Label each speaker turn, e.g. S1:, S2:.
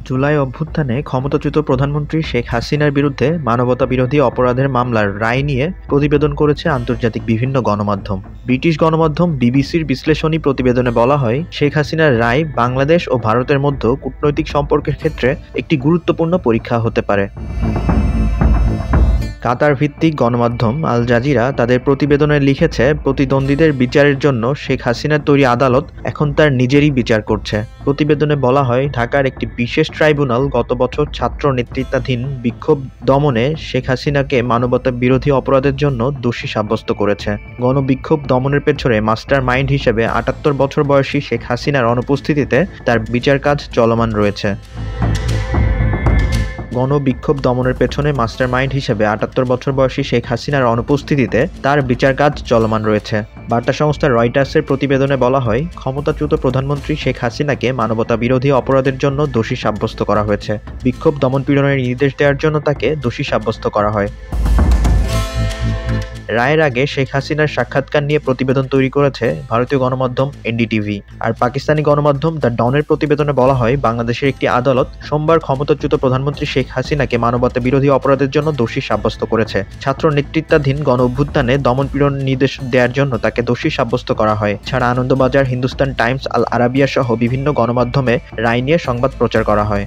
S1: জুলাই অভ্যুত্থানে ক্ষমতাচ্যুত প্রধানমন্ত্রী শেখ হাসিনার বিরুদ্ধে মানবতাবিরোধী অপরাধের মামলার রায় নিয়ে প্রতিবেদন করেছে আন্তর্জাতিক বিভিন্ন গণমাধ্যম। ব্রিটিশ গণমাধ্যম বিবিসির বিশ্লেষণী প্রতিবেদনে বলা হয়, শেখ হাসিনার রায় বাংলাদেশ ও ভারতের মধ্যে কূটনৈতিক সম্পর্কের ক্ষেত্রে একটি গুরুত্বপূর্ণ পরীক্ষা হতে পারে। কাতার ভিত্তিক গণমাধ্যম আল জাজিরা তাদের প্রতিবেদনে লিখেছে, প্রতিদ্বন্দ্বীদের বিচারের জন্য শেখ হাসিনার তৈরি আদালত এখন তার নিজেরই বিচার করছে। প্রতিবেদনে বলা হয়, ঢাকার একটি বিশেষ ট্রাইব্যুনাল গত বছর ছাত্র নেতৃত্বাধীন বিক্ষোভ দমনে শেখ হাসিনাকে মানবতা বিরোধী অপরাধের জন্য দোষী সাব্যস্ত করেছে। গণবিক্ষোভ দমনের পেছনে মাস্টার মাইন্ড হিসেবে ৭৮ বছর বয়সী শেখ হাসিনার অনুপস্থিতিতে তার বিচার কাজ চলমান রয়েছে। গণবিক্ষোভ দমনের পেছনে মাস্টারমাইন্ড হিসেবে ৭৮ বছর বয়সী শেখ হাসিনার অনুপস্থিতিতে তার বিচার কাজ চলমান রয়েছে। বার্তা সংস্থা রয়টার্সের প্রতিবেদনে বলা হয়, ক্ষমতাচ্যুত প্রধানমন্ত্রী শেখ হাসিনাকে মানবতা বিরোধী অপরাধের জন্য দোষী সাব্যস্ত করা হয়েছে। বিক্ষোভ দমন-পীড়নের নির্দেশ দেওয়ার জন্য তাকে দোষী সাব্যস্ত করা হয়। রায়ের আগে শেখ হাসিনার সাক্ষাৎকার নিয়ে প্রতিবেদন তৈরি করেছে ভারতীয় গণমাধ্যম এনডিটিভি। আর পাকিস্তানি গণমাধ্যম দ্য ডনের প্রতিবেদনে বলা হয়, বাংলাদেশের একটি আদালত সোমবার ক্ষমতাচ্যুত প্রধানমন্ত্রী শেখ হাসিনাকে মানবতা বিরোধী অপরাধের জন্য দোষী সাব্যস্ত করেছে। ছাত্র নেতৃত্বাধীন গণ অভ্যুত্থানে দমন-পীড়ন নির্দেশ দেওয়ার জন্য তাকে দোষী সাব্যস্ত করা হয়। ছাড়া Anandabazar, Hindustan Times, Al Arabiya সহ বিভিন্ন গণমাধ্যমে রায় নিয়ে সংবাদ প্রচার করা হয়।